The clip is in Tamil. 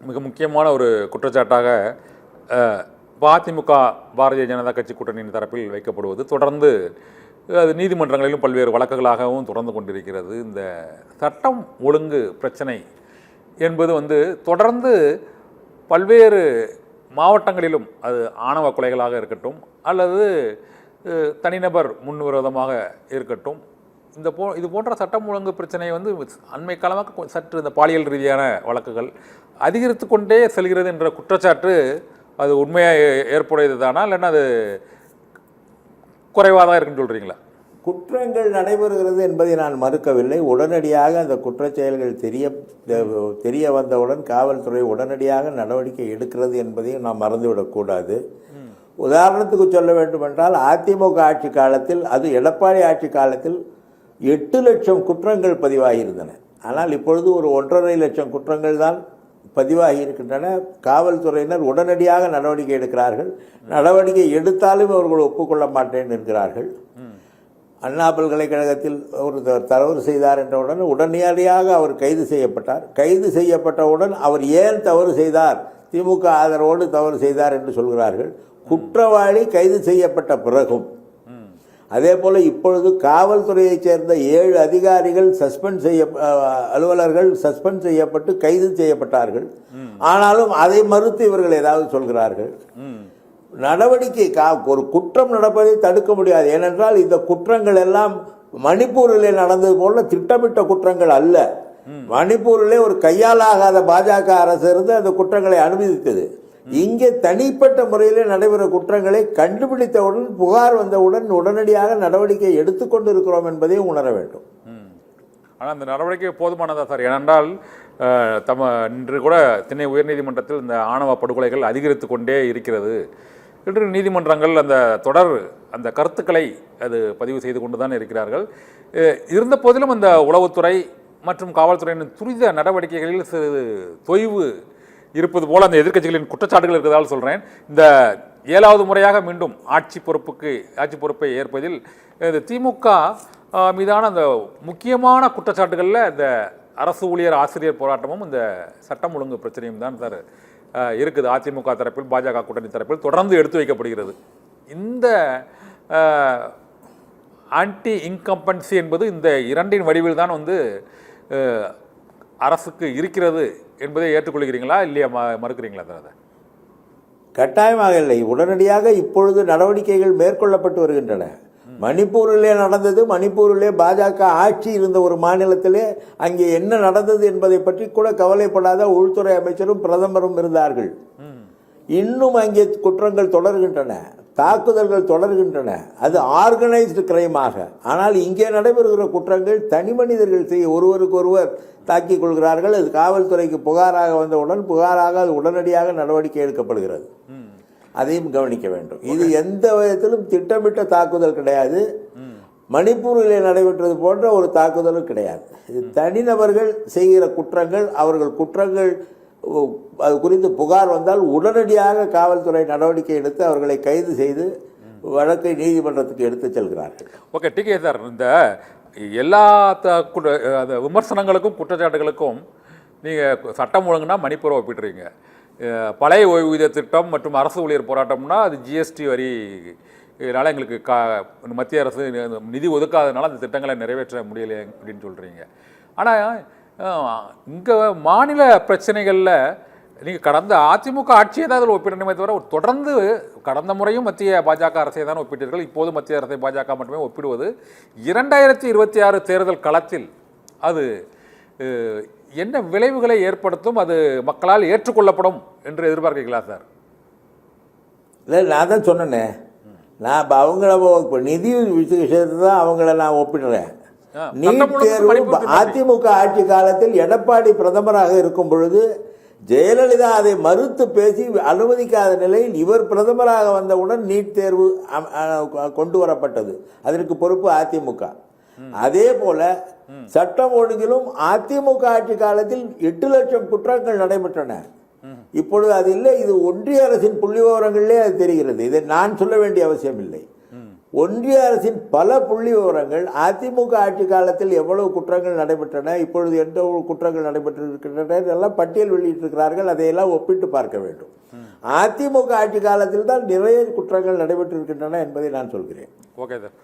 மிக முக்கியமான ஒரு குற்றச்சாட்டாக அதிமுக பாரதிய ஜனதா கட்சி கூட்டணியின் தரப்பில் வைக்கப்படுவது தொடர்ந்து அது நீதிமன்றங்களிலும் பல்வேறு வழக்குகளாகவும் தொடர்ந்து கொண்டிருக்கிறது. இந்த சட்டம் ஒழுங்கு பிரச்சனை என்பது தொடர்ந்து பல்வேறு மாவட்டங்களிலும், அது ஆணவ கொலைகளாக இருக்கட்டும் அல்லது தனிநபர் முன்விரோதமாக இருக்கட்டும், இது போன்ற சட்டம் ஒழுங்கு பிரச்சனை அண்மை காலமாக சற்று இந்த பாலியல் ரீதியான வழக்குகள் அதிகரித்து கொண்டே செல்கிறது என்ற குற்றச்சாட்டு அது உண்மையாக ஏற்புடையது தானா, இல்லைன்னா அது குறைவாக தான் இருக்குன்னு சொல்கிறீங்களா? குற்றங்கள் நடைபெறுகிறது என்பதை நான் மறுக்கவில்லை. உடனடியாக அந்த குற்றச்செயல்கள் தெரிய வந்தவுடன் காவல்துறை உடனடியாக நடவடிக்கை எடுக்கிறது என்பதையும் நாம் மறந்துவிடக்கூடாது. உதாரணத்துக்கு சொல்ல வேண்டுமென்றால், அதிமுக ஆட்சி காலத்தில், அது எடப்பாடி ஆட்சி காலத்தில் 8 லட்சம் குற்றங்கள் பதிவாகியிருந்தன. ஆனால் இப்பொழுது ஒரு 1.5 லட்சம் குற்றங்கள் தான் பதிவாகி இருக்கின்றன. காவல்துறையினர் உடனடியாக நடவடிக்கை எடுக்கிறார்கள். நடவடிக்கை எடுத்தாலும் அவர்கள் ஒப்புக்கொள்ள மாட்டேன் என்கிறார்கள். அண்ணா பல்கலைக்கழகத்தில் ஒரு தவறு செய்தார் என்றவுடன் உடனடியாக அவர் கைது செய்யப்பட்டார். கைது செய்யப்பட்டவுடன் அவர் ஏன் தவறு செய்தார், திமுக ஆதரவோடு தவறு செய்தார் என்று சொல்கிறார்கள். குற்றவாளி கைது செய்யப்பட்ட பிறகும் அதே போல இப்பொழுது காவல்துறையைச் சேர்ந்த 7 அதிகாரிகள் அலுவலர்கள் சஸ்பெண்ட் செய்யப்பட்டு கைது செய்யப்பட்டார்கள். ஆனாலும் அதை மறுத்து இவர்கள் ஏதாவது சொல்கிறார்கள். நடவடிக்கை ஒரு குற்றம் நடப்பதை தடுக்க முடியாது. ஏனென்றால் இந்த குற்றங்கள் எல்லாம் மணிப்பூரிலே நடந்தது போல திட்டமிட்ட குற்றங்கள் அல்ல. மணிப்பூரிலே ஒரு கையாலாகாத பாஜக அரசு இருந்து அந்த குற்றங்களை அனுமதித்தது. இங்கே தனிப்பட்ட முறையிலே நடைபெற குற்றங்களை கண்டுபிடித்தவுடன், புகார் வந்தவுடன் உடனடியாக நடவடிக்கை எடுத்துக்கொண்டு இருக்கிறோம் என்பதையும் உணர வேண்டும். ஆனால் அந்த நடவடிக்கை போதுமானதா சார்? ஏனென்றால் இன்று கூட சென்னை உயர்நீதிமன்றத்தில் இந்த ஆணவ படுகொலைகள் அதிகரித்து கொண்டே இருக்கிறது என்று நீதிமன்றங்கள் அந்த கருத்துக்களை அது பதிவு செய்து கொண்டு தான் இருக்கிறார்கள். இருந்த போதிலும் அந்த உளவுத்துறை மற்றும் காவல்துறையின் துரித நடவடிக்கைகளில் சிறிது தொய்வு இருப்பது போல அந்த எதிர்க்கட்சிகளின் குற்றச்சாட்டுகள் இருக்கிறதால் சொல்கிறேன். இந்த 7வது முறையாக மீண்டும் ஆட்சி பொறுப்பை ஏற்பதில் இந்த திமுக மீதான அந்த முக்கியமான குற்றச்சாட்டுகளில் இந்த அரசு ஊழியர் ஆசிரியர் போராட்டமும் இந்த சட்டம் ஒழுங்கு பிரச்சனையும் தான் சார் இருக்குது. அதிமுக தரப்பில், பாஜக கூட்டணி தரப்பில் தொடர்ந்து எடுத்து வைக்கப்படுகிறது. இந்த ஆன்டி இன்கம்பன்சி என்பது இந்த இரண்டின் வடிவில் தான் அரசுக்கு இருக்கிறது என்பதை ஏற்றுக்கொள்கிறீங்களா, இல்லையா மறுக்கிறீங்களா சார்? அதை கட்டாயமாக இல்லை. உடனடியாக இப்பொழுது நடவடிக்கைகள் மேற்கொள்ளப்பட்டு வருகின்றன. மணிப்பூரிலே நடந்தது, மணிப்பூரிலே பாஜக ஆட்சி இருந்த ஒரு மாநிலத்திலே அங்கே என்ன நடந்தது என்பதை பற்றி கூட கவலைப்படாத உள்துறை அமைச்சரும் பிரதமரும் இருந்தார்கள். இன்னும் அங்கே குற்றங்கள் தொடர்கின்றன, தாக்குதல்கள் தொடர்கின்றன. அது ஆர்கனைஸ்டு கிரைமாக. ஆனால் இங்கே நடைபெறுகிற குற்றங்கள் தனி மனிதர்கள் ஒருவருக்கு ஒருவர் தாக்கிக் கொள்கிறார்கள். அது காவல்துறைக்கு புகாராக வந்தவுடன் அது உடனடியாக நடவடிக்கை எடுக்கப்படுகிறது. அதையும் கவனிக்க வேண்டும். இது எந்த விதத்திலும் திட்டமிட்ட தாக்குதல் கிடையாது. மணிப்பூரிலே நடைபெற்றது போன்ற ஒரு தாக்குதலும் கிடையாது. இது தனிநபர்கள் செய்கிற குற்றங்கள். அவர்கள் குற்றங்கள் அது குறித்து புகார் வந்தால் உடனடியாக காவல்துறை நடவடிக்கை எடுத்து அவர்களை கைது செய்து வழக்கை நீதிமன்றத்துக்கு எடுத்து செல்கிறார்கள். ஓகே, டிகே சார், இந்த எல்லா விமர்சனங்களுக்கும் குற்றச்சாட்டுகளுக்கும் நீங்கள் சட்டம் ஒழுங்குனா மணிப்பூரை ஒப்பிட்டுறீங்க. பழைய ஓய்வூதிய திட்டம் மற்றும் அரசு ஊழியர் போராட்டம்னா அது ஜிஎஸ்டி வரினால எங்களுக்கு மத்திய அரசு நிதி ஒதுக்காதனால அந்த திட்டங்களை நிறைவேற்ற முடியலை அப்படின்னு சொல்கிறீங்க. ஆனால் இங்கே மாநில பிரச்சனைகளில் நீங்கள் கடந்த அதிமுக ஆட்சியை தான் அதில் ஒப்பிடணுமே தவிர தொடர்ந்து கடந்த முறையும் மத்திய பாஜக அரசை தான் ஒப்பிட்டீர்கள். இப்போது மத்திய அரசை பாஜக மட்டுமே ஒப்பிடுவது 2026 தேர்தல் களத்தில் அது என்ன விளைவுகளை ஏற்படுத்தும், அது மக்களால் ஏற்றுக்கொள்ளப்படும் என்று எதிர்பார்க்கிறீங்களா சார்? இல்லை, நான் தான் சொன்னேனே, நான் இப்போ அவங்கள நிதி விஷயத்தை தான் அவங்கள நான் ஒப்பிடுறேன். நீட் தேர்வு அதிமுக ஆட்சி காலத்தில் எடப்பாடி பிரதமராக இருக்கும் பொழுது ஜெயலலிதா அதை மறுத்து பேசி அனுமதிக்காத நிலையில் இவர் பிரதமராக வந்தவுடன் நீட் தேர்வு கொண்டு வரப்பட்டது. அதற்கு பொறுப்பு அதிமுக. அதே போல சட்டம் ஒழுங்கிலும் அதிமுக ஆட்சி காலத்தில் 8 லட்சம் குற்றங்கள் நடைபெற்றன. இப்பொழுது அது இல்லை. இது ஒன்றிய அரசின் புள்ளி விவரங்களிலே அது தெரிகிறது. இதை நான் சொல்ல வேண்டிய அவசியம் இல்லை. ஒன்றிய அரசின் பல புள்ளி விவரங்கள் அதிமுக ஆட்சி காலத்தில் எவ்வளவு குற்றங்கள் நடைபெற்றன, இப்பொழுது எந்த குற்றங்கள் நடைபெற்றிருக்கின்றன எல்லாம் பட்டியல் வெளியிட்டிருக்கிறார்கள். அதையெல்லாம் ஒப்பிட்டு பார்க்க வேண்டும். அதிமுக ஆட்சி காலத்தில் தான் நிறைய குற்றங்கள் நடைபெற்றிருக்கின்றன என்பதை நான் சொல்கிறேன். Okay sir.